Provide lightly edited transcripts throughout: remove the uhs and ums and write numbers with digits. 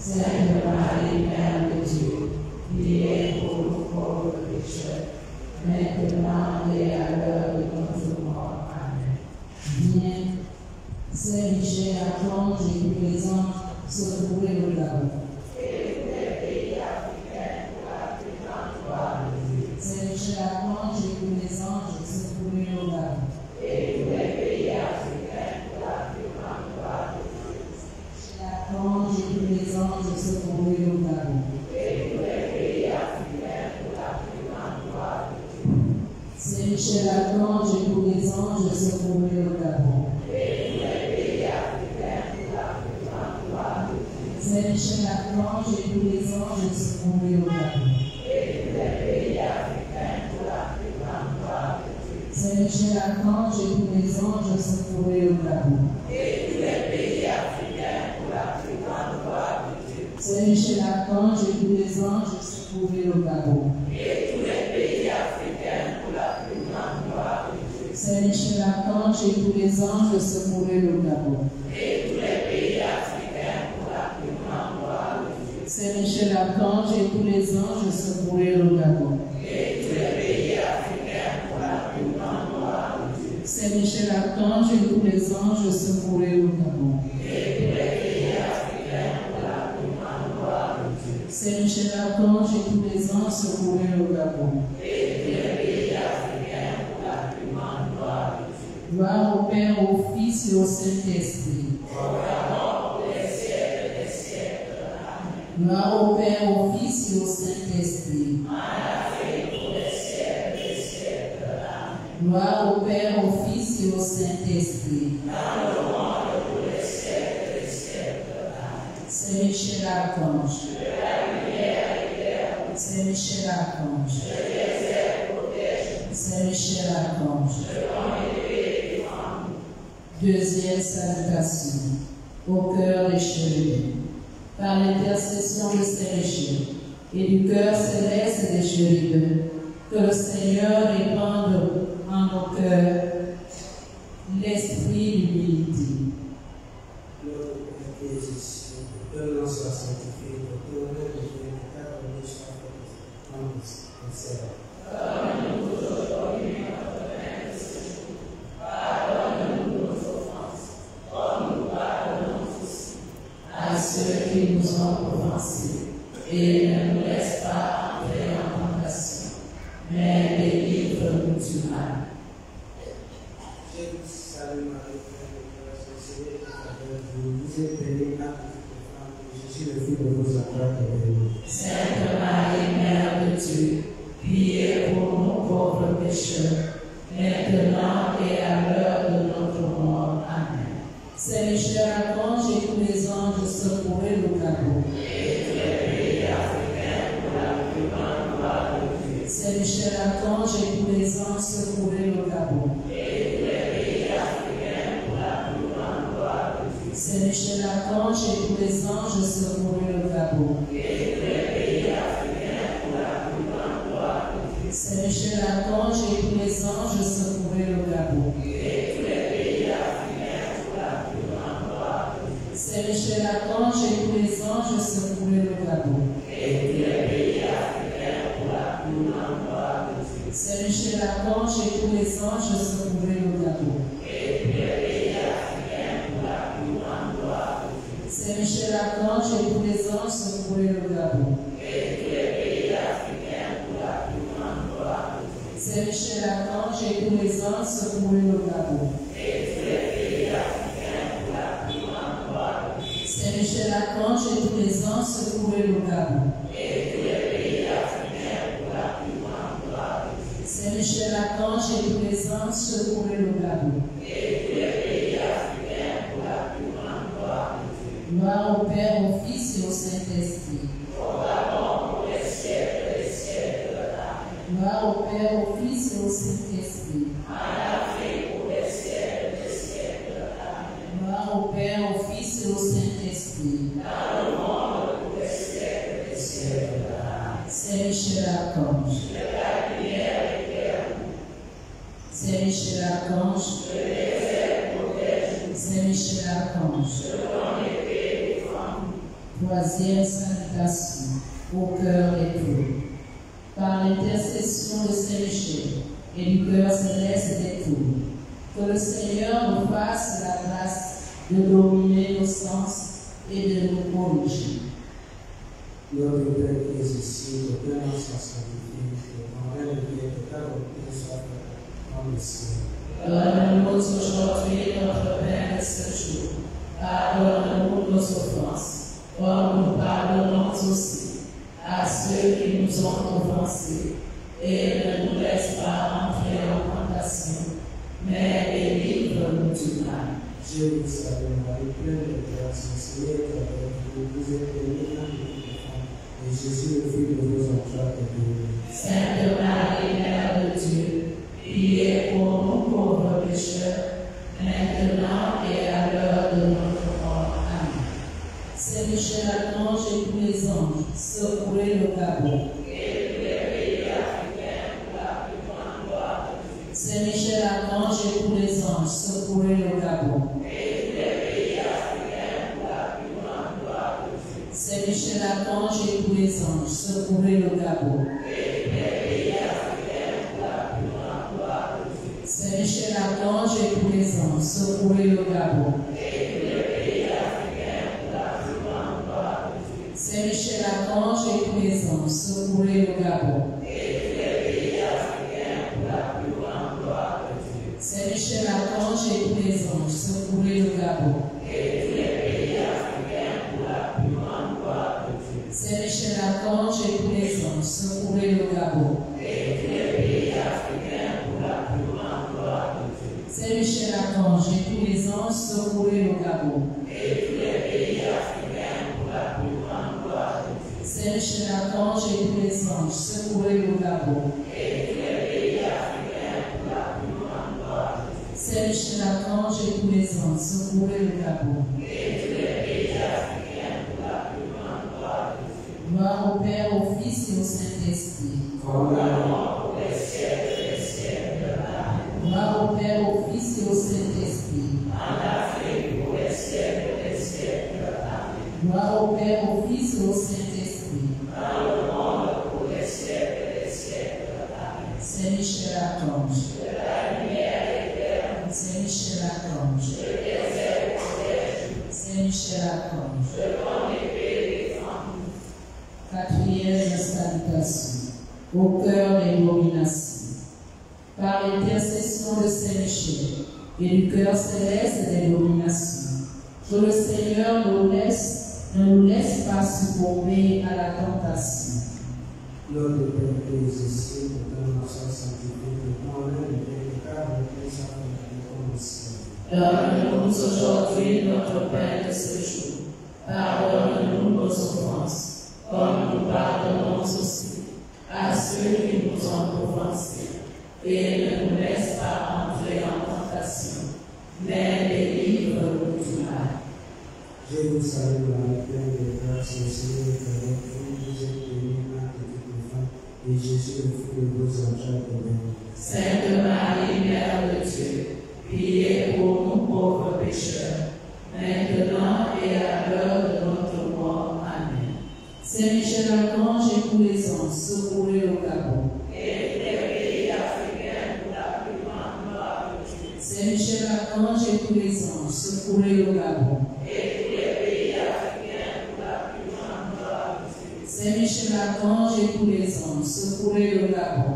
Sainte Marie, Mère de Dieu, priez pour nous pauvres pécheurs, maintenant et à l'heure de notre mort. Amen. Viens, Saint Michel, Archange et tous les anges, secourez nos âmes. Saint Michel, Archange et tous les anges, secourez nos âmes. Et tous les pays africains pour la plus grande gloire de Dieu. Archange et tous les anges, secourez nos âmes. Et tous les pays africains pour la plus grande gloire de Dieu. Saint Michel, Archange et tous les anges, secourez nos âmes. Et tous les pays africains pour la plus grande gloire de Dieu. Saint Michel, Archange et tous les anges, secourez nos âmes. Saint Michel, Archange et tous les anges, secourez au Gabon. Et tous les pays africains pour la plus grande gloire de Dieu. Saint Michel, Archange et tous les anges, secourez au Gabon. Et tous les pays africains pour la plus grande gloire de Dieu. Saint Michel, Archange et tous les anges, secourez au Gabon. Et tous les pays africains pour la plus grande gloire de Dieu. Saint Michel, Archange et tous les anges, secourez au Gabon. Et tous les pays africains pour la plus grande gloire de Dieu. Saint Michel, Archange et tous les anges, secourez au Gabon. Et tous les pays africains pour la plus grande gloire de Dieu. Saint Michel, Archange et tous les anges, secourez au Gabon. Et tous les pays africains pour la plus grande gloire de Dieu. Gloire au Père, au Fils et au Saint-Esprit. Gloire au Père, au Fils et au Saint-Esprit. Gloire au Père, au Fils et au Saint-Esprit. Saint Michel, Archange. Saint Michel, Archange. Saint Michel, Archange. Deuxième salutation. Au cœur des chérubins. Par l'intercession de Saint Michel et du cœur céleste des chérubins, que le Seigneur répande en nos cœurs l'esprit d'humilité. Que l'on soit sanctifié, que tout le monde de ta venue soit fait en nous. Donne-nous aujourd'hui notre pain de ce jour. Pardonne-nous nos offenses, comme nous pardonnons aussi à ceux qui nous ont offensés, et ne nous laisse pas entrer en tentation, mais délivre-nous du mal. Je vous salue Marie, pleine de grâce, le Seigneur est avec vous. Vous êtes bénie entre toutes les femmes, et Jésus, le fruit de vos entrailles, est béni. Sainte Marie, Mère de Dieu, priez pour nos pauvres pécheurs, maintenant et à l'heure de notre mort. Amen. Saint Michel, Archange et tous les anges, secourez le Gabon. Et tous les pays africains pour la plus grande gloire de Dieu. Saint Michel, Archange et tous les anges, secourez le Gabon. Et tous les pays africains pour la plus grande gloire de Dieu. Saint Michel, Archange et tous les anges, secourez le Gabon. Et tous les pays africains pour la plus grande gloire de Dieu. Saint Michel, Archange et tous les anges, secourez le Gabon. Et tous les pays africains pour la plus grande gloire de Dieu. Saint Michel, Archange et tous les anges, secourez le Gabon. Et tous les pays africains pour la plus grande gloire de Dieu. Saint Michel, Archange et tous les anges, secourez le Gabon. Et tous les pays africains pour la plus grande gloire de Dieu. Saint Michel, Archange et tous les anges, secourez le Gabon. Et tous les pays africains pour la plus grande gloire de Dieu. Saint Michel, Archange et tous les anges, secourez le Gabon. Et tous les pays africains pour la plus grande gloire de Dieu. Saint Michel, Archange et tous les anges, secourez le Gabon. Et tous les pays africains pour la plus grande gloire de Dieu. Saint Michel, Archange et tous les anges, secourez le Gabon. Et tous les pays africains pour la plus grande gloire de Dieu. Gloire au Père, au Fils et au Saint-Esprit. Au Gabon pour les siècles des siècles. Amen. Gloire au Père, au Fils et au Saint-Esprit. En Afrique pour les siècles des siècles. Amen. Gloire au Père, au Fils et au Saint-Esprit. Dans le monde pour les siècles des siècles. Amen. Saint Michel, Archange. Saint Michel, Archange. Saint Michel, Archange. Troisième salutation, au cœur des tours. Par l'intercession de Saint-Michel et du cœur céleste des tours, que le Seigneur nous fasse la grâce de dominer nos sens et de nous corriger. Notre Père qui es ici, que ton nom soit sanctifié, que ton règne vienne, que ta volonté soit faite dans le ciel. Donne-nous aujourd'hui notre pain de ce jour. Pardonne-nous nos offenses, comme nous pardonnons aussi à ceux qui nous ont offensés. Et ne nous laisse pas entrer en tentation, mais délivre-nous du mal. Dieu vous salue Marie, pleine de grâce, le Seigneur est avec vous. Vous êtes bénie entre toutes les femmes, et Jésus, le fruit de vos entrailles, est béni. Sainte Marie, Mère de Dieu, priez pour nous pauvres pécheurs, maintenant et à l'heure de notre mort. Amen. Saint Michel Archange et tous les anges, secourez le Gabon. Saint Michel Archange et tous les anges, secourez le Gabon. Saint Michel Archange et tous les anges, secourez le Gabon. Saint Michel Archange et tous les anges, secourez le Gabon. Saint Michel Archange et tous les anges, secourez le Gabon. Saint Michel Archange et tous les anges, secourez le Gabon. Saint Michel Archange et tous les anges, secourez le Gabon. Saint Michel Archange et tous les anges, secourez le Gabon. Saint Michel Archange et tous les anges, secourez le Gabon. Saint Michel Archange et tous les anges, secourez le Gabon. Gloire au Père, au Fils et au Saint-Esprit. Gloire au Père, au Fils et au Saint-Esprit. Gloire au Père, au Fils et au Saint-Esprit. Saint Michel Archange. Saint Michel Archange. Saint Michel Archange. Quatrième salutation, au cœur des dominations. Par l'intercession de Saint Michel et du cœur céleste des dominations, que le Seigneur ne nous laisse pas succomber à la tentation. Notre Père qui es ici, que ton nom soit sanctifié, que ton règne vienne, que ta volonté soit faite dans le ciel. Donne-nous aujourd'hui notre pain de ce jour. Pardonne-nous nos offenses, comme nous pardonnons aussi à ceux qui nous ont offensés. Et ne nous laisse pas entrer en tentation, mais délivre-nous du mal. Je vous salue Marie, pleine de grâce, le Seigneur est avec vous. Vous êtes bénie entre toutes les femmes, et Jésus, le fruit de vos entrailles, est béni. Sainte Marie, Mère de Dieu, priez pour nous pauvres pécheurs, maintenant et à l'heure de notre mort. Amen. Saint Michel Archange et tous les anges, secourez le Gabon. Saint Michel Archange et tous les anges, secourez le Gabon. Saint Michel Archange et tous les anges, secourez le Gabon.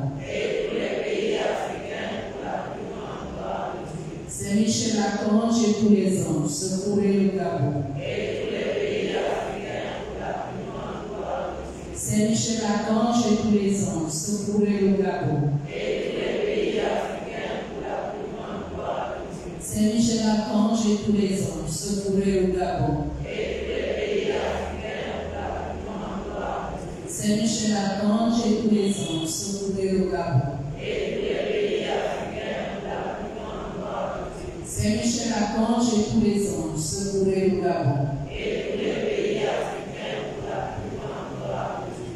Saint Michel Archange et tous les anges, secourez le Gabon. Saint Michel Archange et tous les anges, secourez le Gabon. Saint Michel Archange et tous les anges, secourez le Gabon. Saint Michel Archange et tous les anges, secourez le Gabon. Saint Michel Archange et tous les anges, secourez le Gabon.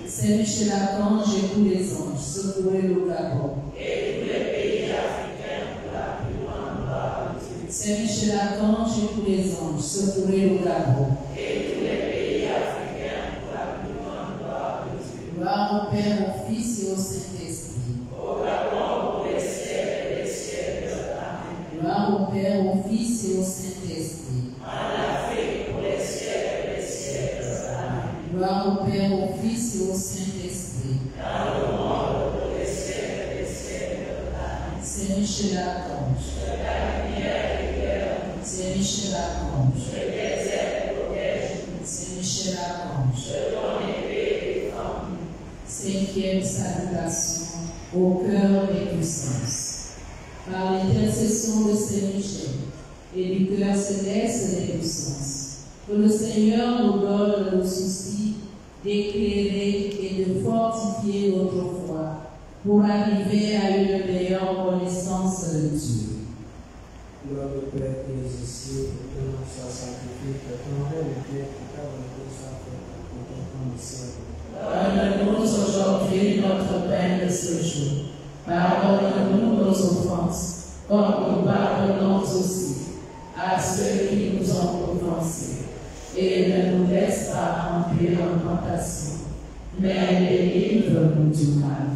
Saint Michel Archange et tous les anges, secourez le Gabon. Saint Michel Archange et tous les anges, secourez le Gabon. au Saint-Esprit. Gloire au Père, au Fils et au Saint-Esprit. Gloire au Père, au Fils et au Saint-Esprit. Gloire au Père, au Fils et au Saint-Esprit. C'est Michel Archange. C'est Michel Archange. C'est Michel Archange. Cinquième salutation au cœur des puissances. Par l'intercession de Saint Michel et du cœur céleste des puissances, que le Seigneur nous donne le souci d'éclairer et de fortifier notre foi pour arriver à une meilleure connaissance de Dieu. Gloire au Père qui est ici, que ton nom soit sanctifié, que ton règne vienne, que ta volonté soit faite en terre comme au ciel. Donne-nous aujourd'hui notre pain de ce jour. Pardonne-nous nos offenses, comme nous pardonnons aussi à ceux qui nous ont offensés. Et ne nous laisse pas entrer en tentation, mais délivre-nous du mal.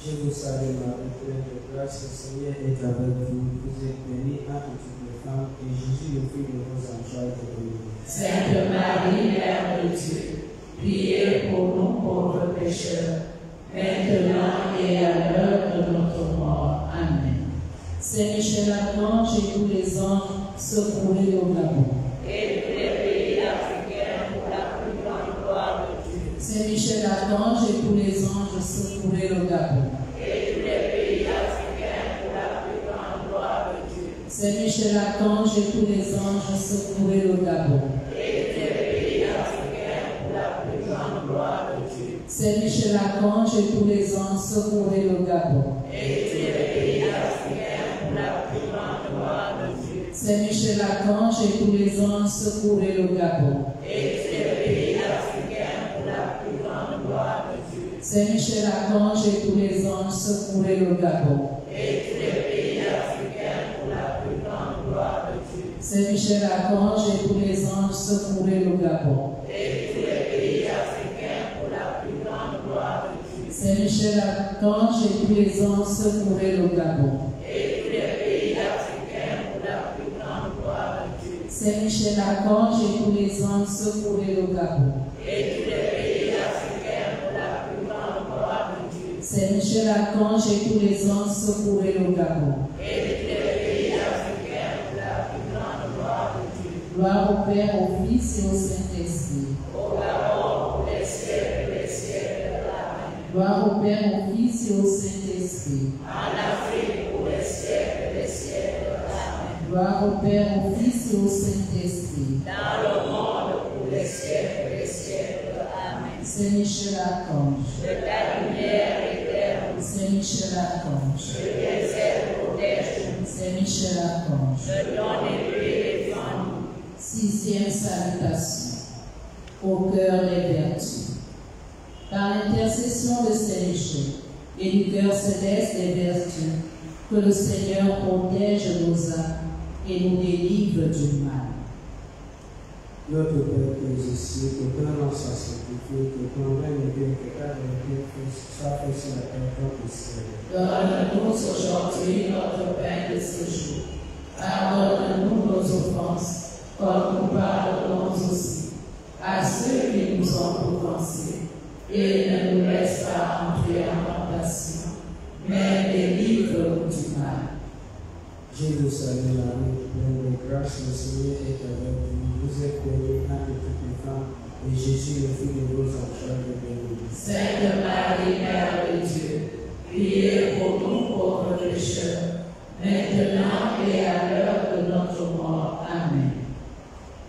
Je vous salue Marie, pleine de grâce, le Seigneur est avec vous. Vous êtes bénie entre toutes les femmes, et Jésus, le fruit de vos entrailles, est béni. Sainte Marie, Mère de Dieu, priez pour nous pauvres pécheurs, maintenant et à l'heure de notre mort. Amen. Saint Michel Archange et tous les anges, secourez au Gabon. Et tous les pays africains pour la plus grande gloire de Dieu. Saint Michel Archange et tous les anges, secourez le Gabon. Et tous les pays africains pour la plus grande gloire de Dieu. Saint Michel Archange et tous les anges, secourez le Gabon. Et tous les pays africains pour la plus grande gloire de Dieu. Saint Michel Archange et tous les anges, secourez le Gabon. Et tous les pays africains pour la plus grande gloire de Dieu. Saint Michel Archange et tous les anges, secourez le Gabon. Et tous les pays africains pour la plus grande gloire de Dieu. Saint Michel Archange et tous les anges, secourez le Gabon. Et tous les pays africains pour la plus grande gloire de Dieu. Saint Michel Archange et tous les anges, secourez le Gabon. Et tous les pays africains pour la plus grande gloire de Dieu. Saint Michel Archange et tous les anges, secourez le Gabon. Et tous les pays africains pour la plus grande gloire de Dieu. Saint Michel Archange et tous les anges, secourez le Gabon. Et tous les pays africains pour la plus grande gloire de Dieu. Saint Michel Archange et tous les anges, secourez le Gabon. Et tous les pays africains pour la plus grande gloire de Dieu. Gloire au Père, au Fils et au Saint-Esprit. Au Gabon pour les siècles des siècles. Amen. Gloire au Père, au Fils et au Saint-Esprit. En Afrique pour les siècles des siècles. Amen. Gloire au Père, au Fils et au Saint-Esprit. Dans le monde pour les siècles des siècles. Amen. Saint Michel Archange. De ta lumière éternelle, Saint Michel Archange. de tes ailes protège-nous. Saint Michel Archange. De ton épée défends-nous. Sixième salutation au cœur des vertus. Par l'intercession de Saint Michel et du cœur céleste des vertus, que le Seigneur protège nos âmes et nous délivre du mal. Notre Père qui es ici, que ton nom soit sanctifié, que ton règne vienne, que ta volonté soit faite sur la terre comme au ciel. Donne-nous aujourd'hui notre pain de ce jour. Pardonne-nous nos offenses, comme nous pardonnons aussi à ceux qui nous ont offensés. Et ne nous laisse pas entrer en tentation, mais délivre-nous du mal. Je vous salue Marie, pleine de grâce, le Seigneur est avec vous. Vous êtes bénie entre toutes les femmes, et Jésus, le fruit de vos entrailles, est béni. Sainte Marie, Mère de Dieu, priez pour nous pauvres pécheurs, maintenant et à l'heure de notre mort. Amen.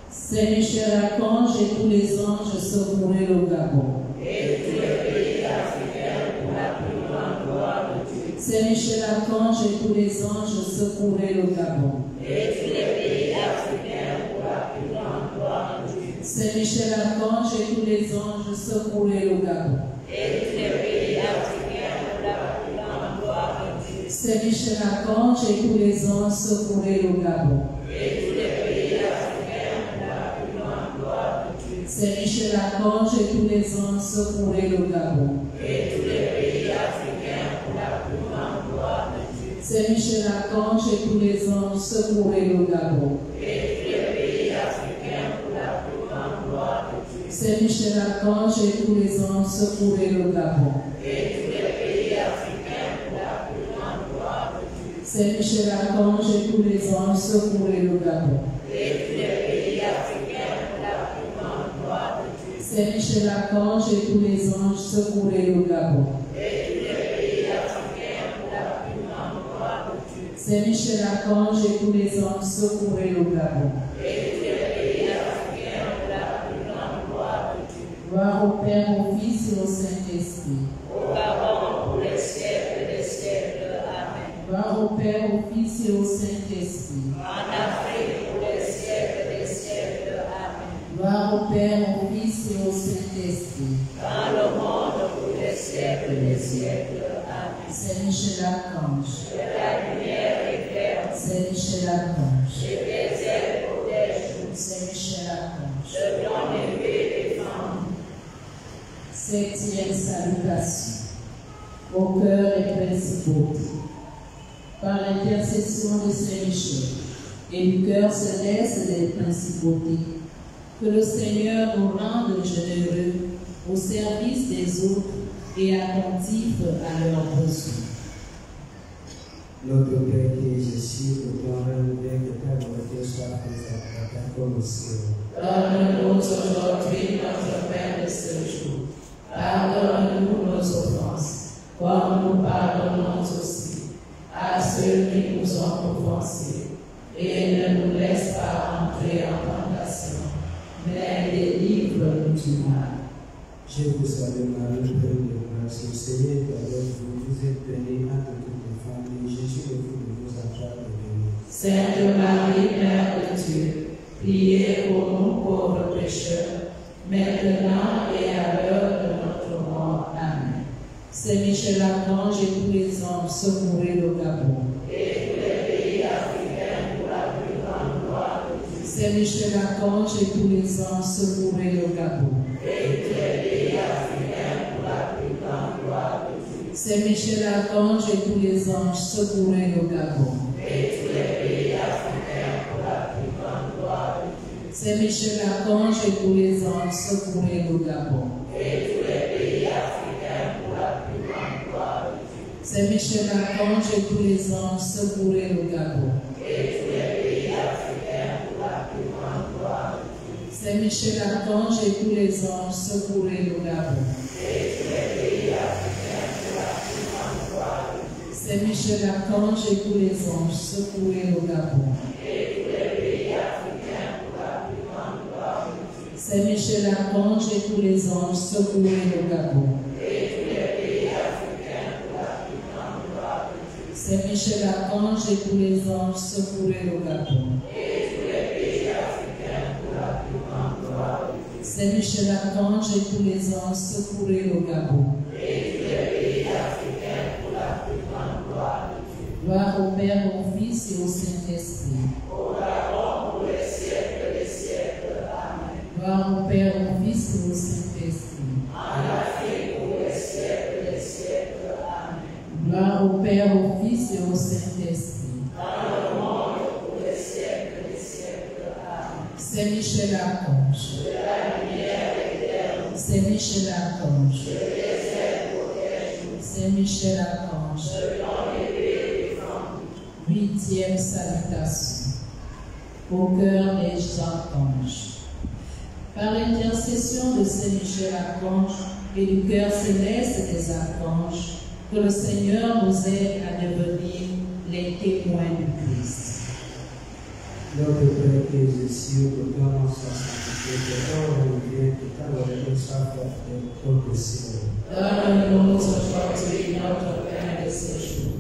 Saint Michel Archange et tous les anges, secourez le Gabon. Et tous les pays africains pour la plus grande gloire de Dieu. Saint Michel Archange et tous les anges, secourez le Gabon. Et tous les pays africains pour la plus grande gloire de Dieu. Saint Michel Archange et tous les anges, secourez le Gabon. Et tous les pays africains pour la plus grande gloire de Dieu. Saint Michel Archange et tous les anges, secourez le Gabon. Et tous les pays africains pour la plus grande gloire de Dieu. Saint Michel Archange et tous les anges, secourez le Gabon. Et tous les pays africains Saint Michel Archange et tous les anges, secourez le Gabon. Saint Michel Archange et tous les anges, secourez le Gabon. Saint Michel Archange et tous les anges, secourez le Gabon. Saint Michel Archange et tous les anges, secourez le Gabon. Saint Michel Archange et tous les anges, secourez le Gabon. Gloire au Père, au Fils et au Saint-Esprit. Gloire au Père, au Fils et au Saint-Esprit. Gloire au Père, au Fils et au Saint-Esprit. Saint Michel Archange. Saint Michel Archange. Saint Michel Archange. Septième salutation. Au cœur des principautés. Par l'intercession de Saint Michel et du cœur céleste des principautés, que le Seigneur nous rende généreux au service des autres et attentifs à leurs besoins. Notre Père qui es ici, que ton règne vienne, que ta volonté soit faite à terre comme au ciel. Donne-nous aujourd'hui notre pain de ce jour. Pardonne-nous nos offenses, comme nous pardonnons aussi à ceux qui nous ont offensés. Et ne nous laisse pas entrer en tentation, mais délivre-nous du mal. Je vous salue Marie, pleine de grâce, le Seigneur est avec vous. Vous êtes bénie entre toutes les femmes, et Jésus, le fruit de vos entrailles, est béni. Sainte Marie, Mère de Dieu, priez pour nous pauvres pécheurs, maintenant et à l'heure de notre mort. Amen. Saint Michel Archange et tous les anges, secourez le Gabon. Saint Michel Archange et tous les anges, secourez le Gabon. Saint Michel Archange et tous les anges, secourez le Gabon. Saint Michel Archange et tous les anges, secourez le Gabon. Saint Michel Archange et tous les anges, secourez le Gabon. Saint Michel Archange et tous les anges, secourez le Gabon. Saint Michel Archange et tous les anges, secourez le Gabon. Saint Michel Archange et tous les anges, secourez le Gabon. Saint Michel Archange et tous les anges, secourez le Gabon. Saint Michel Archange et tous les anges, secourez le Gabon. Gloire au Père, au Fils et au Saint-Esprit. Gloire au Père, au Fils et au Saint-Esprit. Gloire au Père, au Fils et au Saint-Esprit. Saint Michel Archange. Saint Michel Archange. Saint Michel Archange. Huitième salutation. Au cœur des archanges. Par l'intercession de Saint Michel Archange et du cœur céleste des archanges, que le Seigneur nous aide à devenir les témoins du Christ. Notre Père qui es ici, que ton nom soit sanctifié, que ton règne vienne, que ta volonté soit faite comme au ciel. Donne-nous aujourd'hui notre pain de ce jour.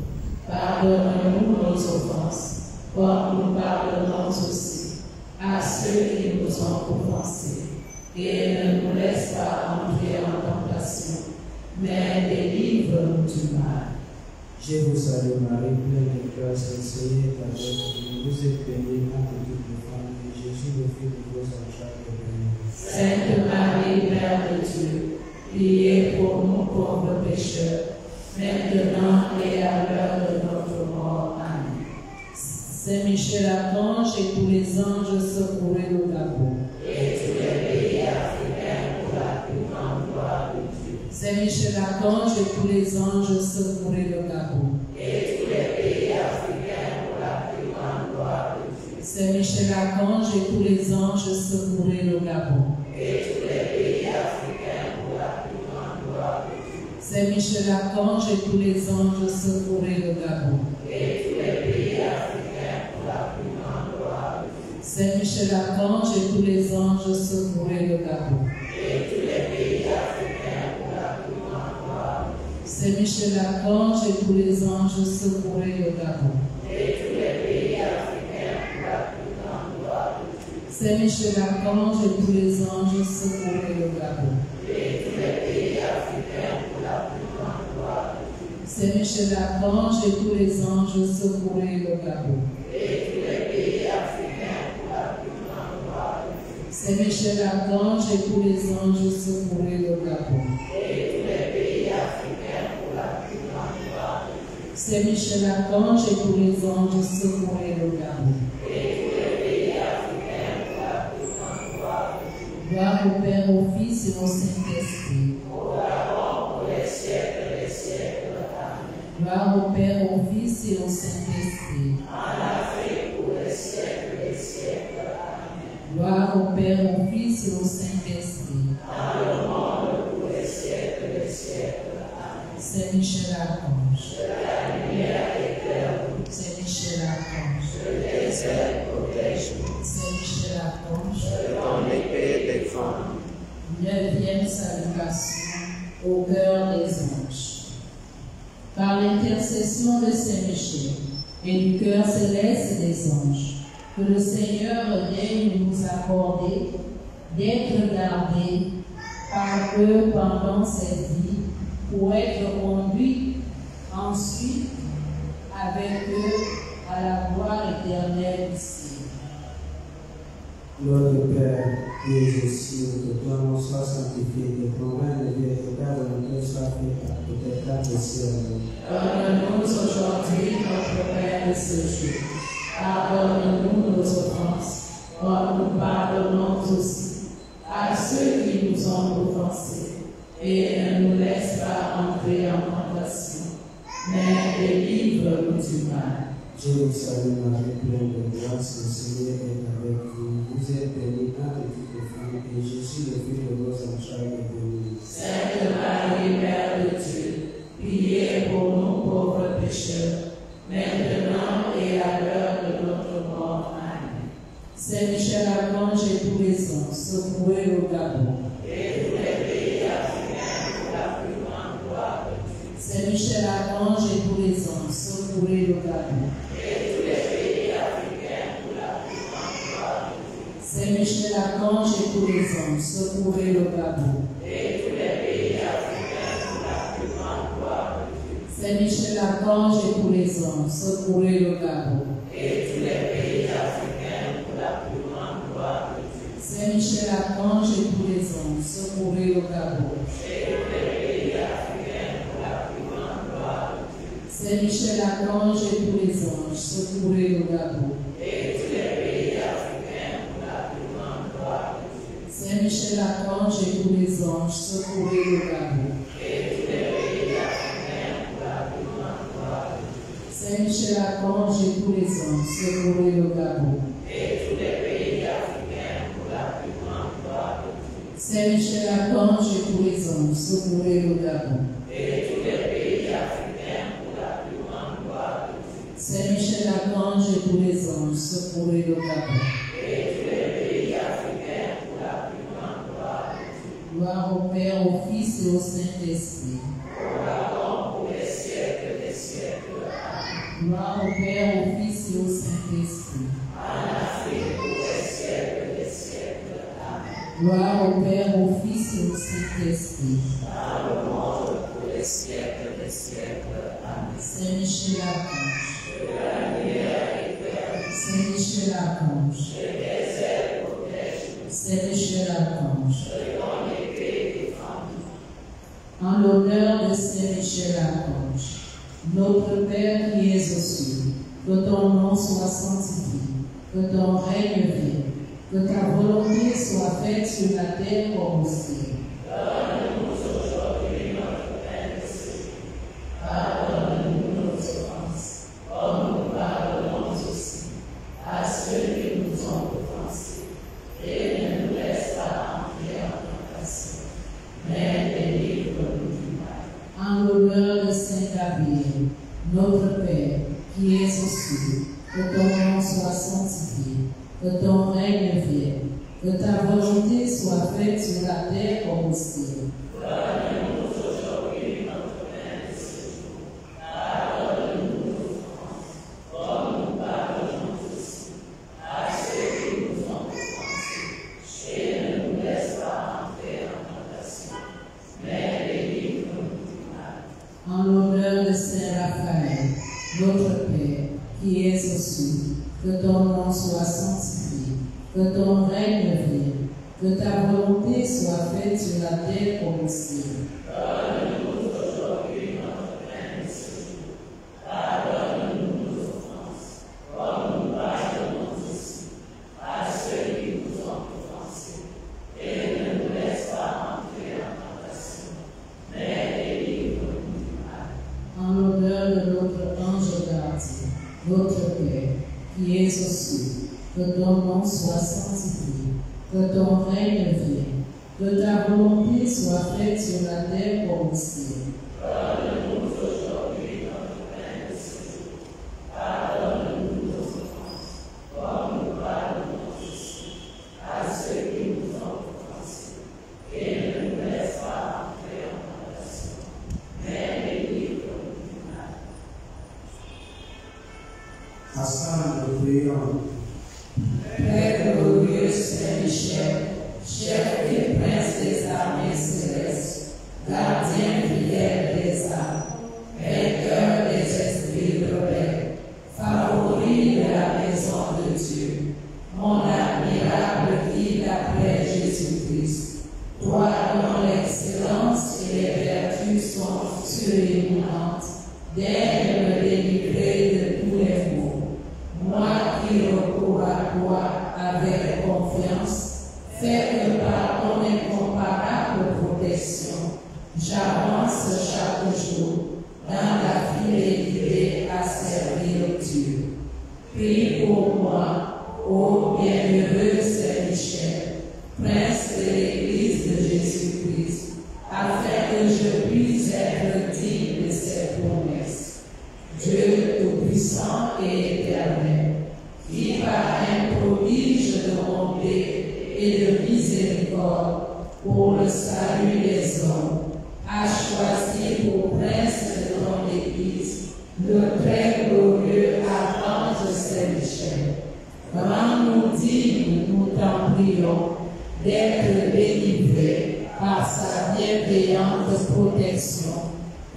Pardonne-nous nos offenses, comme nous pardonnons aussi à ceux qui nous ont offensés. Et ne nous laisse pas entrer en tentation, mais délivre-nous du mal. Je vous salue Marie, pleine de grâce, le Seigneur est avec vous. Vous êtes bénie entre toutes les femmes, et Jésus, le fruit de vos entrailles, est béni. Sainte Marie, Mère de Dieu, priez pour nous pauvres pécheurs, maintenant et à l'heure de notre mort. Amen. Saint Michel Archange et tous les anges, secourez le Gabon. Et tous les pays africains pour la plus grande gloire de Dieu. Saint Michel Archange et tous les anges, secourez le Gabon. Et tous les pays africains pour la plus grande gloire de Dieu. Saint Michel Archange et tous les anges, secourez le Gabon. Et tous les pays africains pour la plus grande gloire de Dieu. Saint Michel Archange et tous les anges, secourez le Gabon. Et tous les pays africains pour la plus grande gloire de Dieu. Saint Michel Archange et tous les anges, secourez le Gabon. Et tous les pays africains pour la plus grande gloire de Dieu. Saint Michel Archange et tous les anges, secourez le Gabon. Et tous les pays africains pour la plus grande gloire de Dieu. Saint Michel Archange et tous les anges, secourez le Gabon. Et tous les pays africains pour la plus grande gloire de Dieu. Saint Michel Archange et tous les anges, secourez le Gabon. Et tous les pays africains pour la plus grande gloire de Dieu. Saint Michel Archange et tous les anges, secourez le Gabon. Et tous les pays africains pour la plus grande gloire de Dieu. Saint Michel Archange et tous les anges, secourez le Gabon. Et tous les pays africains pour la plus grande gloire de Dieu. Gloire au Père, au Fils et au Saint-Esprit. Auparavant pour les siècles des siècles. Amen. Gloire au Père, au Fils et au Saint-Esprit. En Afrique pour les siècles des siècles. Amen. Gloire au Père, au Fils et au Saint-Esprit. Dans le monde pour les siècles des siècles. Amen. Saint Michel Archange. La lumière éclaire. Saint Michel Archange. Le désert protège-nous. Saint Michel Archange. Ton épée défend. 9e salutation au cœur des anges. Par l'intercession de Saint Michel et du cœur céleste des anges, que le Seigneur daigne nous accorder d'être gardés par eux pendant cette vie pour être conduits ensuite avec eux à la gloire éternelle du ciel. Notre Père, qui es aux cieux, que ton nom soit sanctifié, que ton règne vienne, que ta volonté soit faite à côté de ciel. Donne-nous aujourd'hui notre pain de ce jour. Pardonne-nous nos offenses, comme nous pardonnons aussi à ceux qui nous ont offensés. Et ne nous laisse pas entrer en tentation, mais délivre-nous du mal. Dieu vous salue Marie, pleine de grâce, le Seigneur est avec vous. Vous êtes bénie entre toutes les femmes, et Jésus, le fruit de vos entrailles, est béni. Sainte Marie, Mère de Dieu, priez pour nous pauvres pécheurs, maintenant et à l'heure de notre mort. Amen. Saint Michel Archange et tous les anges, secourez le Gabon. Et tous les pays africains pour la plus grande gloire de Dieu. Saint Michel Archange et tous les anges, secourez le Gabon. Et tous les pays africains pour la plus grande gloire de Dieu. Saint Michel Archange et tous les anges, secourez le Gabon. Et tous les pays africains pour la plus grande gloire de Dieu. Saint Michel Archange et tous les anges, secourez le Gabon. Et tous les pays africains pour la plus grande gloire de Dieu. Saint Michel Archange et tous les anges, secourez le Gabon. Et tous les pays africains pour la plus grande gloire de Dieu. Saint Michel Archange et tous les anges, secourez le Gabon. Et tous les pays africains pour la plus grande gloire de Dieu. Saint Michel Archange et tous les anges, secourez le Gabon. Et tous les pays africains pour la plus grande gloire de Dieu. Saint Michel Archange et tous les anges, secourez le Gabon. Et tous les pays africains pour la plus grande gloire de Dieu. Saint Michel Archange et tous les anges, secourez le Gabon. Et tous les pays africains pour la plus grande gloire de Dieu. Saint Michel Archange et tous les anges, secourez le Gabon. Et tous les pays africains pour la plus grande gloire de Dieu. Gloire au Père, au Fils et au Saint-Esprit. Auparavant pour les siècles des siècles. Amen. Gloire au Père, au Fils et au Saint-Esprit. En Afrique pour les siècles des siècles. Amen. Gloire au Père, au Fils et au Saint-Esprit. Dans le monde pour les siècles des siècles. Amen. Saint Michel Archange. La lumière éclaire. Saint Michel Archange. Le désert protège-nous. Saint Michel Archange. Ton épée défend. En l'honneur de Saint Michel Archange, notre Père qui es aux cieux, que ton nom soit sanctifié, que ton règne vienne, que ta volonté soit faite sur la terre comme au ciel. Donne-nous aujourd'hui notre pain de ce jour. Pardonne-nous nos offenses, comme nous pardonnons aussi à ceux qui nous ont offensés. Et ne nous laisse pas entrer en tentation, mais délivre-nous du mal. En l'honneur de Saint Gabriel, notre Père, qui es aux cieux, que ton nom soit sanctifié, que ton règne vienne, que ta volonté soit faite sur la terre comme au ciel. Donne-nous aujourd'hui notre pain de ce jour. Pardonne-nous nos offenses, comme nous pardonnons aussi à ceux qui nous ont offensés. Et ne nous laisse pas entrer en tentation, mais délivre-nous du mal. En l'honneur de Saint Raphaël, notre Père, qui es aux cieux, que ton nom soit sanctifié, que ton règne vienne, que ta volonté soit faite sur la terre comme au ciel. Donne-nous aujourd'hui notre pain de ce jour. Pardonne-nous nos offenses, comme nous pardonnons aussi à ceux qui nous ont offensés. Et ne nous laisse pas entrer en tentation, mais délivre-nous du mal. En l'honneur de notre ange gardien, notre Père, qui es aux cieux, que ton nom soit sanctifié, que ton règne vienne, que ta volonté soit faite sur la terre comme au ciel. Donne-nous aujourd'hui notre pain de ce jour. Pardonne-nous nos offenses, comme nous pardonnons aussi à ceux qui nous ont offensés. Et ne nous laisse pas entrer en tentation, mais délivre-nous du mal. Ensemble, prions. Père glorieux Saint Michel, chef et prince des armées célestes, gardien fidèle des âmes, vainqueur des esprits rebelles, favori de la maison de Dieu, mon admirable guide après Jésus-Christ, toi dont l'excellence et les vertus sont suréminentes, daigne me délivrer de tous les maux. Moi qui recours à toi avec confiance, fais que par ton incomparable protection, j'avance chaque jour dans la fidélité à servir Dieu. Prie pour moi, ô bienheureux Saint Michel, prince de l'Église de Jésus-Christ, afin que je puisse être digne de ses promesses. Dieu tout-puissant et éternel, qui par un prodige de bonté et de miséricorde pour le salut des hommes, a choisi pour prince de ton Église le très glorieux archange Saint-Michel. Rends-nous dignes, nous t'en prions, d'être délivrés par sa bienveillante protection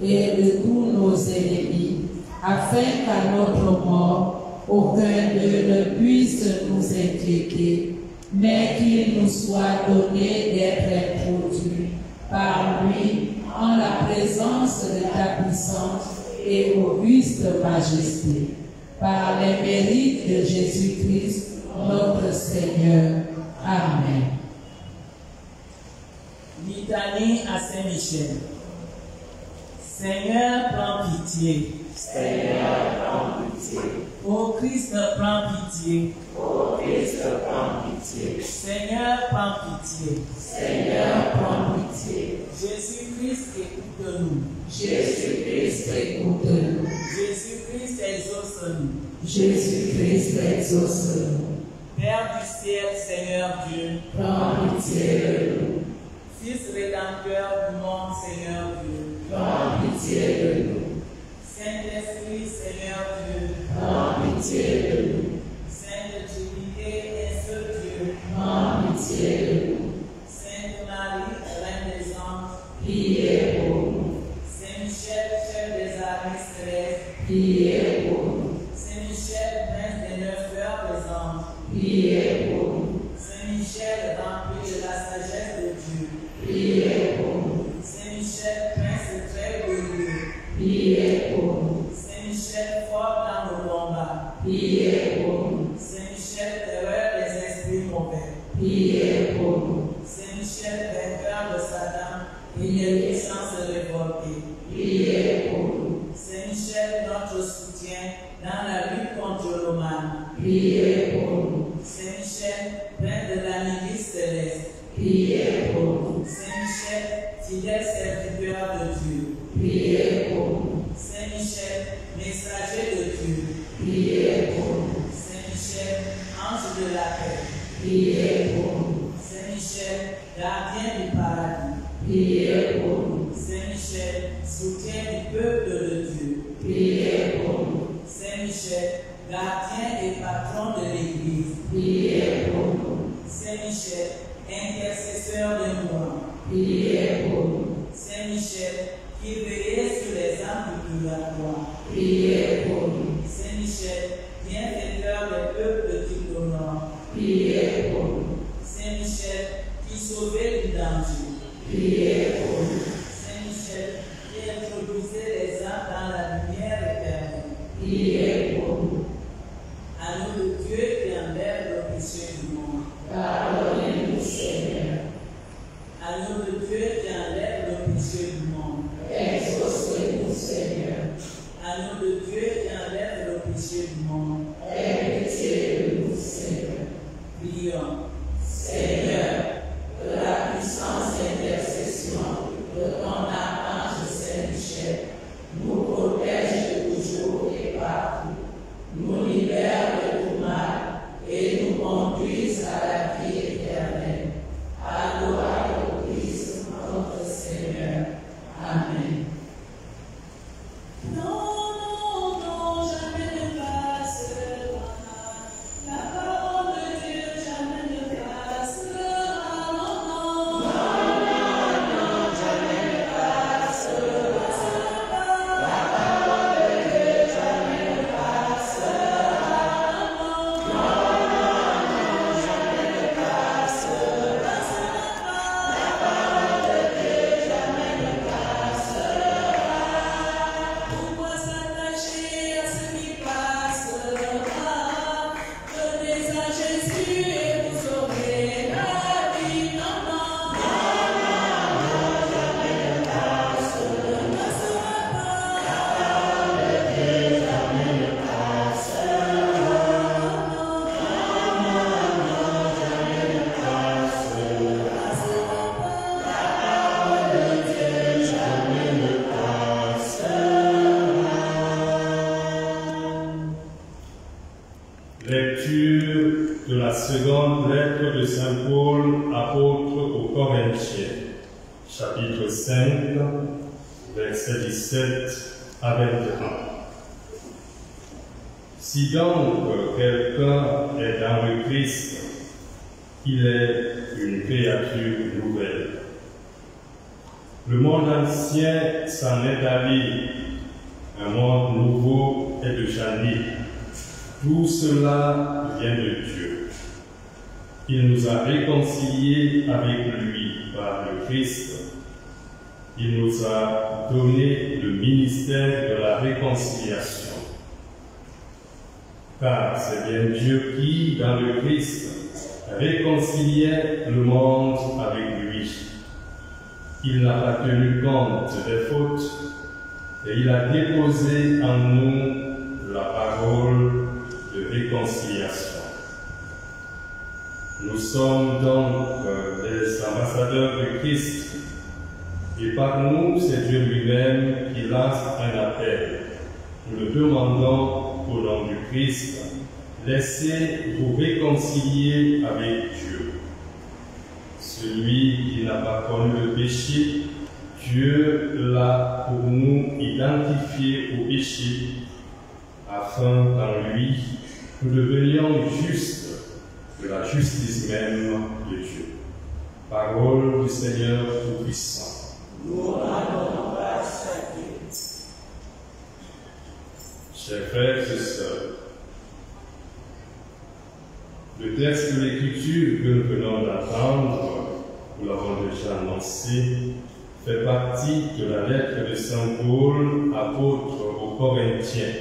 et de tous nos ennemis, afin qu'à notre mort, aucun d'eux ne puisse nous inquiéter, mais qu'il nous soit donné d'être introduits par lui en la présence de ta puissante et auguste majesté. Par les mérites de Jésus-Christ, notre Seigneur. Amen. Litanie à Saint-Michel. Seigneur, prends pitié. Seigneur, prends pitié. Ô Christ, prends pitié. Ô Christ, prends pitié. Seigneur, prends pitié. Seigneur, prends pitié. Jésus-Christ, écoute-nous. Jésus-Christ, écoute-nous. Jésus-Christ, exauce-nous. Jésus-Christ, exauce-nous. Père du ciel, Seigneur Dieu. Prends pitié de nous. Fils rédempteur du monde, Seigneur Dieu. Prends pitié de nous. Saint-Esprit, Seigneur Dieu. Prends pitié de nous. Sainte Trinité, un seul Dieu. Prends pitié de nous. Sainte Marie, Reine des anges. Priez pour nous. Saint Michel, chef des armées célestes. Priez pour nous. Saint Michel, prince des 9 heures des anges. Priez pour nous. Saint Michel, rempli de la sagesse de Dieu. Priez pour nous. Saint Michel, pour nous. Saint-Michel, vainqueur de Satan et Priez. des puissances révoltées. Priez pour nous. Saint-Michel, notre soutien dans la lutte contre le mal. Priez pour nous. Saint-Michel, prince de la milice céleste. Priez pour nous. Saint-Michel, fidèle serviteur de Dieu. Priez pour nous. Saint-Michel, messager de Dieu. Priez pour nous. Saint-Michel, ange de la paix. Priez pour nous. Saint-Michel, gardien du paradis. Priez pour nous. Saint-Michel, soutien du peuple de Dieu. Priez pour nous. Saint-Michel, gardien et patron de l'Église. Priez pour nous. Saint-Michel, intercesseur de moi. Priez pour nous. Saint-Michel, qui veillait sur les âmes du purgatoire. Priez pour nous. Saint-Michel, bienfaiteur des peuples qui t'honorent. Priez pour nous. Saint-Michel, qui sauvait du danger. Priez pour nous. Saint-Michel, qui introduisait les âmes dans la lumière éternelle. Priez pour nous. Agneau de Dieu qui enlève le péché du monde. Pardonnez-nous, Seigneur. Agneau de Dieu qui enlève le péché du monde. Exaucez-nous, Seigneur. Agneau de Dieu qui enlève le péché du monde. Aie pitié de nous, Seigneur. Prions. Seigneur, de la puissance d'intercession de ton archange Saint-Michel, nous protège toujours et partout, nous libère de tout mal et nous conduise à la vie éternelle. À gloire au Christ, notre Seigneur. Amen. Non, jamais ne passera. La parole de Dieu jamais ne passera. Non, jamais ne passera. La parole de Dieu jamais ne passera. Jamais ne passera. La parole de Dieu jamais ne passera. Pourquoi s'attacher à ce qui passera? Venez à Jésus et vous aurez la vie. Non, jamais ne passera. Ne passera pas. La parole de Dieu jamais ne passera. Jamais ne passera. La parole de Dieu jamais ne Lecture de la seconde lettre de Saint Paul, apôtre aux Corinthiens, chapitre 5, versets 17 à 21. Si donc quelqu'un est dans le Christ, il est une créature nouvelle. Le monde ancien s'en est allé, un monde nouveau est déjà né. Tout cela vient de Dieu. Il nous a réconciliés avec lui par le Christ. Il nous a donné le ministère de la réconciliation. Car c'est bien Dieu qui, dans le Christ, réconciliait le monde avec lui. Il n'a pas tenu compte des fautes et il a déposé en nous la parole de réconciliation. Nous sommes donc les ambassadeurs de Christ et par nous, c'est Dieu lui-même qui lance un appel. Nous le demandons au nom du Christ, laissez vous réconcilier avec Dieu. Celui qui n'a pas connu le péché, Dieu l'a pour nous identifié au péché, afin qu'en lui, nous devenions justes de la justice même de Dieu. Parole du Seigneur Tout-Puissant. Nous rendons grâce à Dieu. Chers frères et sœurs, le texte de l'Écriture que nous venons d'entendre, nous l'avons déjà annoncé, fait partie de la lettre de Saint Paul, apôtre aux Corinthiens.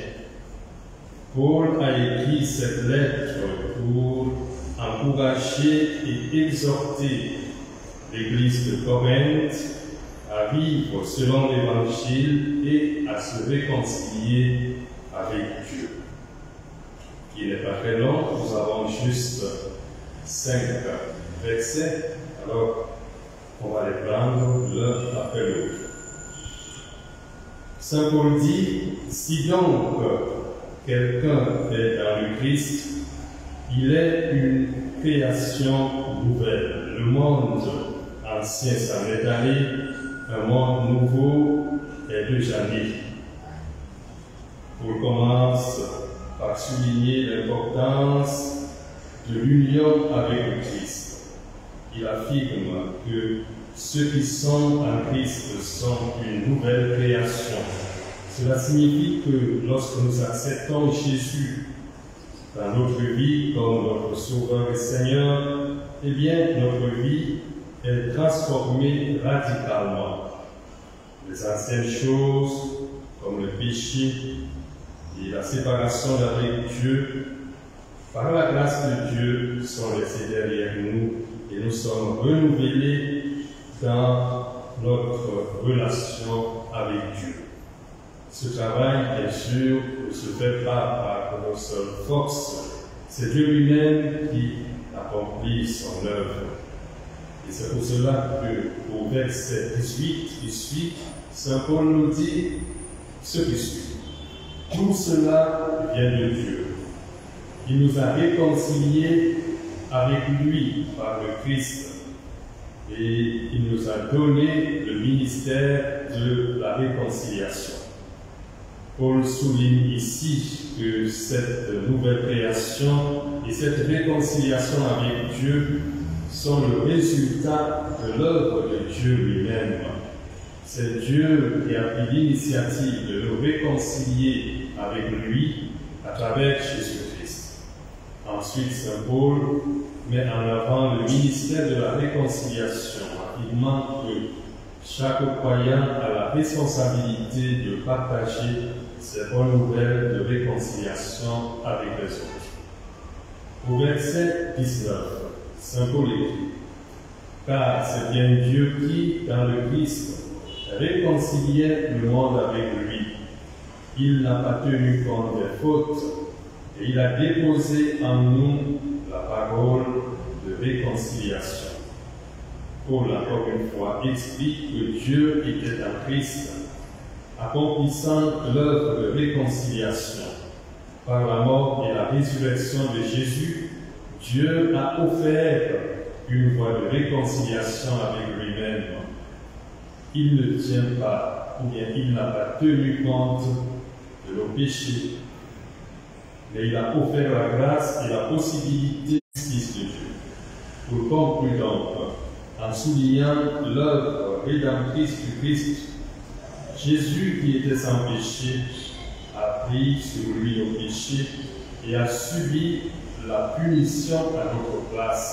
Paul a écrit cette lettre pour encourager et exhorter l'Église de Corinthe à vivre selon l'Évangile et à se réconcilier avec Dieu. Il n'est pas très long, nous avons juste 5 versets, alors on va les prendre l'un après l'autre. Saint Paul dit, si donc quelqu'un est dans le Christ, il est une création nouvelle. Le monde ancien s'en est allé, un monde nouveau est déjà né. On commence par souligner l'importance de l'union avec le Christ. Il affirme que ceux qui sont en Christ sont une nouvelle création. Cela signifie que lorsque nous acceptons Jésus dans notre vie comme notre Sauveur et Seigneur, eh bien notre vie est transformée radicalement. Les anciennes choses, comme le péché et la séparation avec Dieu, par la grâce de Dieu, sont laissées derrière nous et nous sommes renouvelés dans notre relation avec Dieu. Ce travail, bien sûr, ne se fait pas par nos seules forces. C'est Dieu lui-même qui accomplit son œuvre. Et c'est pour cela qu'au verset 18 qui suit, Saint Paul nous dit ce qui suit. Tout cela vient de Dieu. Il nous a réconciliés avec lui par le Christ. Et il nous a donné le ministère de la réconciliation. Paul souligne ici que cette nouvelle création et cette réconciliation avec Dieu sont le résultat de l'œuvre de Dieu lui-même. C'est Dieu qui a pris l'initiative de nous réconcilier avec lui à travers Jésus-Christ. Ensuite, Saint Paul met en avant le ministère de la réconciliation, affirmant que chaque croyant a la responsabilité de partager ces bonnes nouvelles de réconciliation avec les autres. Au verset 19, Saint Paul écrit, « Car c'est bien Dieu qui, dans le Christ, réconciliait le monde avec lui. Il n'a pas tenu compte des fautes, et il a déposé en nous la parole de réconciliation. » Paul, encore une fois, explique que Dieu était en Christ, accomplissant l'œuvre de réconciliation. Par la mort et la résurrection de Jésus, Dieu a offert une voie de réconciliation avec lui-même. Il ne tient pas, ou bien il n'a pas tenu compte de nos péchés, mais il a offert la grâce et la possibilité de justice de Dieu. Pour conclure donc, en soulignant l'œuvre rédemptrice du Christ, Jésus, qui était sans péché, a pris sur lui nos péchés et a subi la punition à notre place.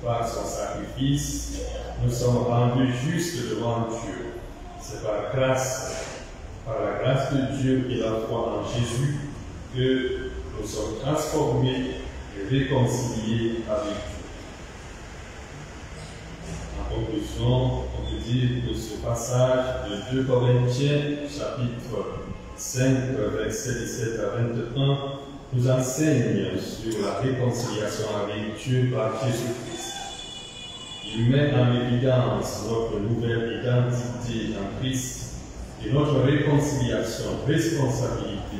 Par son sacrifice, nous sommes rendus justes devant Dieu. C'est par la grâce de Dieu et la foi en Jésus, que nous sommes transformés et réconciliés avec Dieu. En conclusion, on peut dire que ce passage de 2 Corinthiens, chapitre 5, versets 17 à 21, nous enseigne sur la réconciliation avec Dieu par Jésus-Christ. Il met en évidence notre nouvelle identité en Christ et notre responsabilité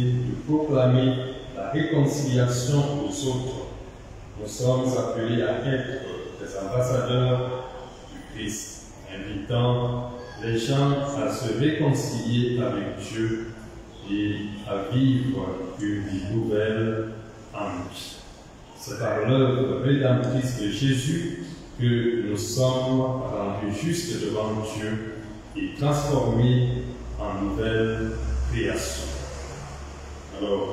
de proclamer la réconciliation aux autres. Nous sommes appelés à être des ambassadeurs du Christ, invitant les gens à se réconcilier avec Dieu et à vivre une vie nouvelle en lui. C'est par l'œuvre rédemptrice de Jésus que nous sommes rendus justes devant Dieu et transformés en nouvelle création. Alors,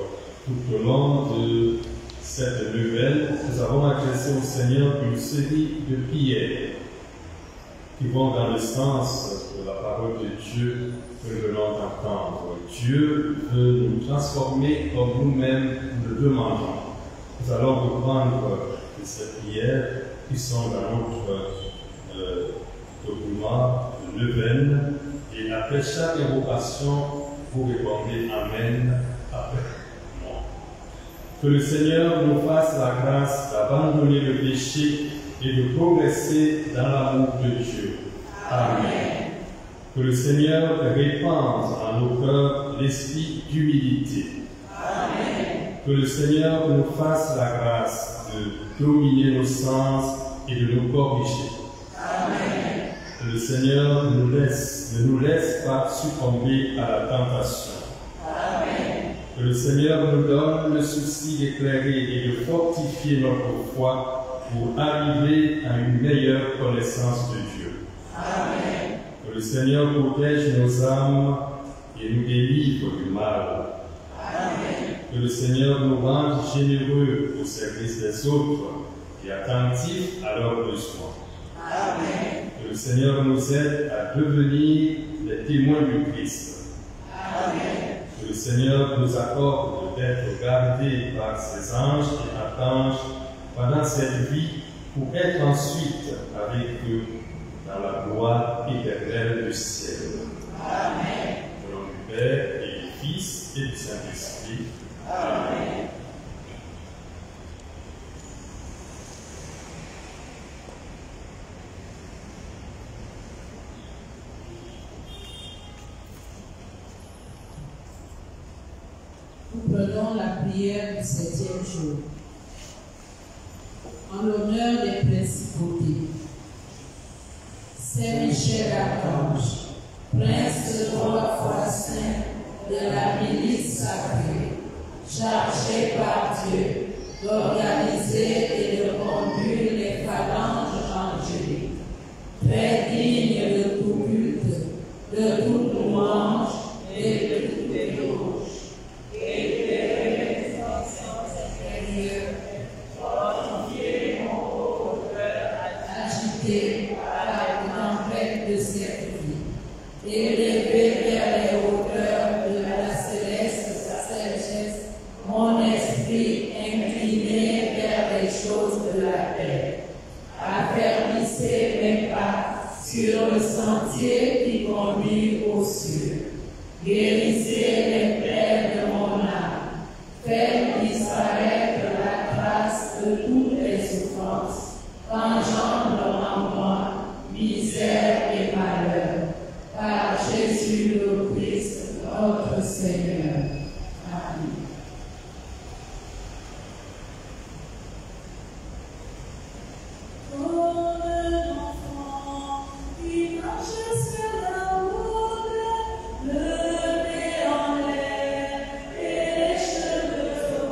tout au long de cette nouvelle, nous avons adressé au Seigneur une série de prières qui vont dans le sens de la parole de Dieu que nous venons d'entendre. Dieu veut nous transformer comme nous-mêmes nous le demandons. Nous allons reprendre ces prières qui sont dans notre document de Neuvaine. Et après chaque invocation, vous répondez Amen après moi. Que le Seigneur nous fasse la grâce d'abandonner le péché et de progresser dans l'amour de Dieu. Amen. Que le Seigneur répande en nos cœurs l'esprit d'humilité. Amen. Que le Seigneur nous fasse la grâce de dominer nos sens et de nous corriger. Amen. Que le Seigneur ne nous laisse pas succomber à la tentation. Amen. Que le Seigneur nous donne le souci d'éclairer et de fortifier notre foi pour arriver à une meilleure connaissance de Dieu. Amen. Que le Seigneur protège nos âmes et nous délivre du mal. Amen. Que le Seigneur nous rende généreux au service des autres et attentifs à leurs besoins. Amen. Que le Seigneur nous aide à devenir des témoins du Christ. Amen. Que le Seigneur nous accorde d'être gardés par ses anges et archanges pendant cette vie pour être ensuite avec eux dans la gloire éternelle du ciel. Amen. Au nom du Père et du Fils et du Saint-Esprit. Amen. Nous prenons la prière du 7e jour. En l'honneur des principautés. Saint Michel Archange, prince de 3 fois saint de la milice sacrée, chargé par Dieu d'organiser et de conduire les phalanges angéliques, très digne de tout culte, de toute louange et de toute éloge, éclairez les consciences intérieures, fortifiez mon cœur agité par la tempête de cette vie, élevez vers les hauteurs de la céleste sagesse mon esprit incliné vers les choses de la paix. Affermissez mes pas sur le sentier qui conduit aux cieux. Guérissez les plaies de mon âme. Faites disparaître la trace de toutes les souffrances qu'engendre en moi misère et malheur. Par Jésus le Christ, notre Seigneur. Amen. Le nez en l'air et les cheveux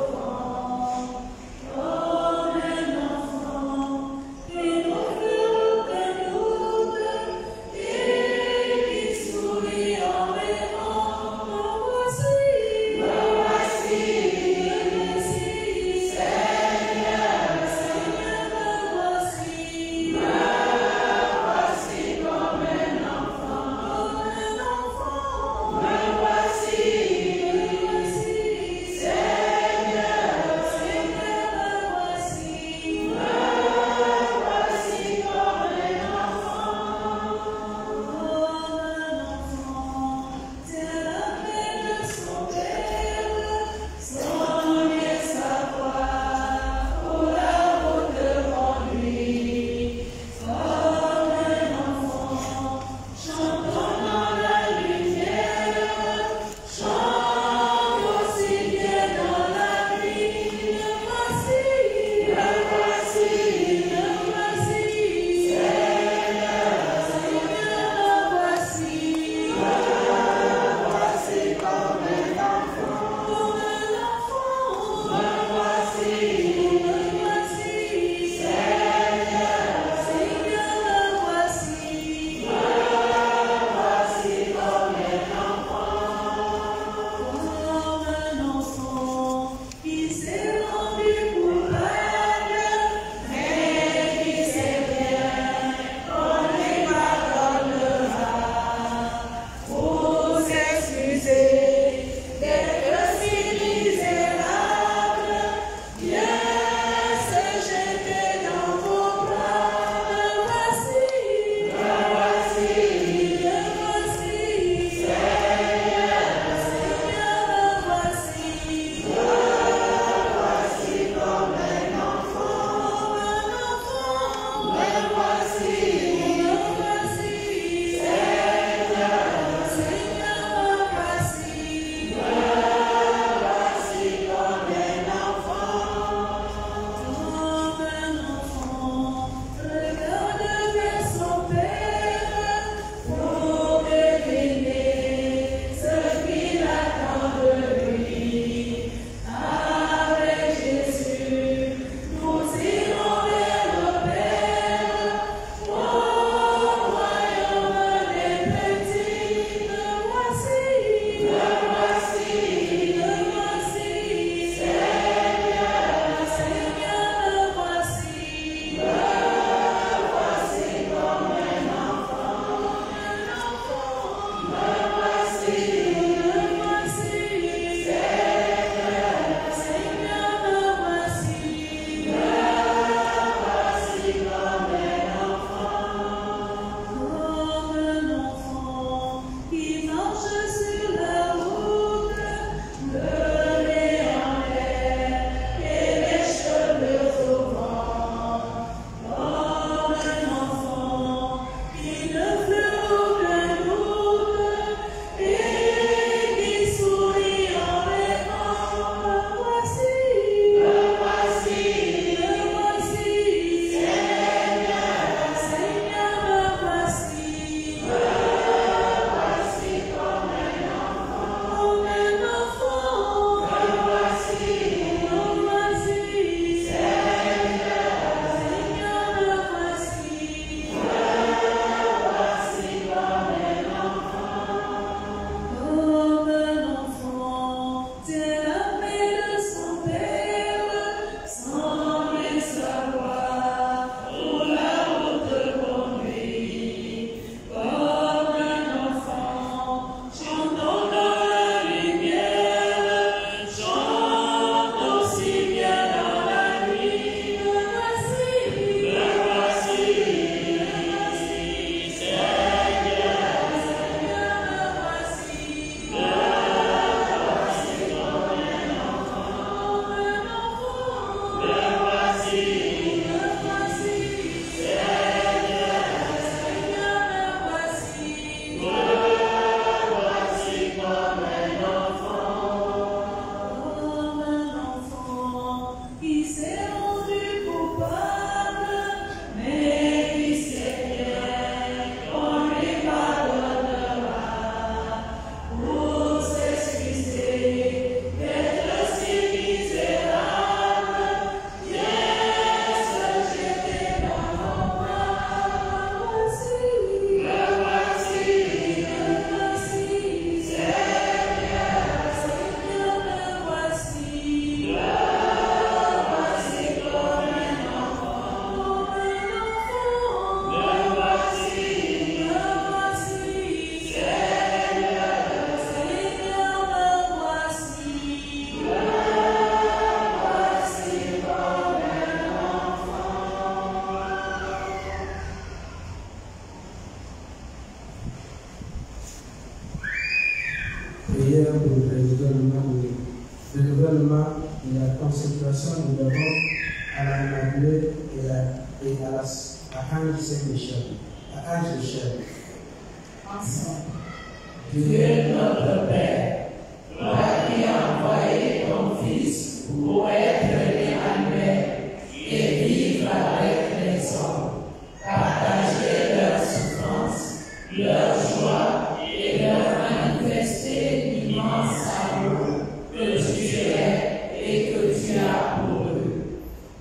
demanderons à la Immaculée et à l'Archange Saint-Michel. Archange Michel. Ensemble. Dieu notre Père, toi qui as envoyé ton Fils pour être l'Emmanuel et vivre avec les hommes, partager leurs souffrances, leur joie et leur manifester l'immense amour que tu es et que tu as pour eux.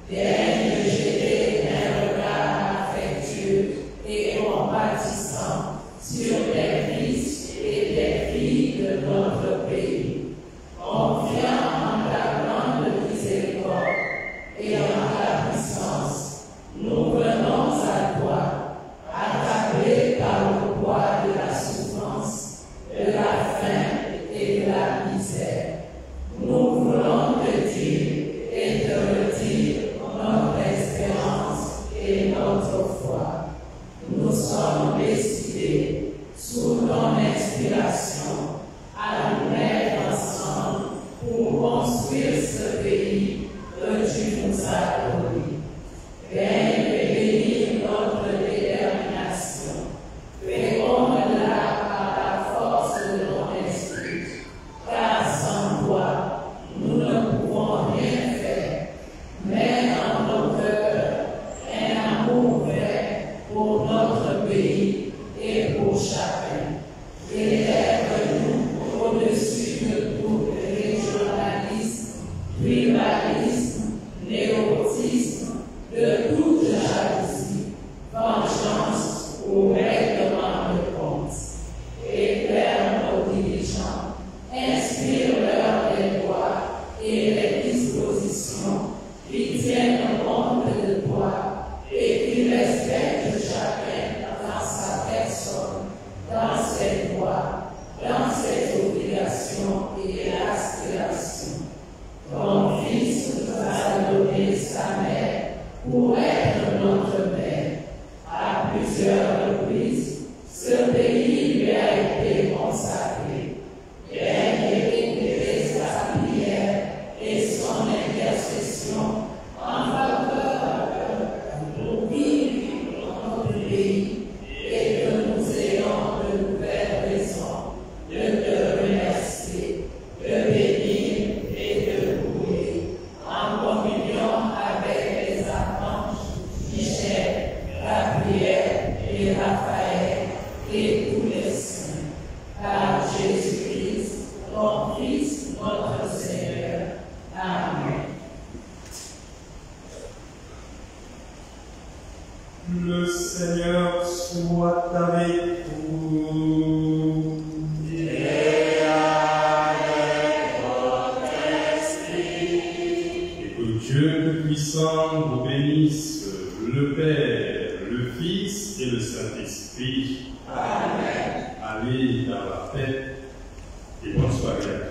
Daigne jeter un regard affectueux et compatissant sur les fils et les filles de notre pays, confiant en ta grande miséricorde et en ta puissance. Nous venons à toi, accablés par le poids de la souffrance, de la faim et de la misère. Nous voulons te dire et te redire notre espérance et notre foi. Nous sommes décidés, sous ton inspiration, à nous mettre ensemble pour construire ce pays que tu nous as donné. Viens bénir notre détermination. Féconde-la par la force de ton esprit, car sans toi, nous ne pouvons rien faire. Mets dans nos cœurs un amour vrai pour notre pays et pour chacun. Élève-nous au-dessus de tout régionalisme, tribalisme, népotisme, de toute jalousie, vengeance ou règlement de compte. Éclaire nos dirigeants, inspire-leur les lois et les dispositions qui tiennent compte de toi et qui respectent chacun dans sa personne, dans ses droits, dans ses obligations et aspirations. Ton Fils nous a donné sa mère pour être notre mère. À plusieurs reprises, ce pays lui a été consacré. Viens éclairer sa prière et son intercession en faveur pour vivre notre pays et que nous ayons de nouvelles raisons de te remercier, de bénir et de louer en communion avec les archanges Michel, Gabriel et Raphaël et tous les saints. Par Jésus-Christ, ton Fils, notre Seigneur. Amen. Le Seigneur soit avec vous. Et avec votre esprit. Et que Dieu Tout-Puissant vous bénisse, le Père, le Fils et le Saint-Esprit. Amen. Allez dans la paix et bonne soirée à tous.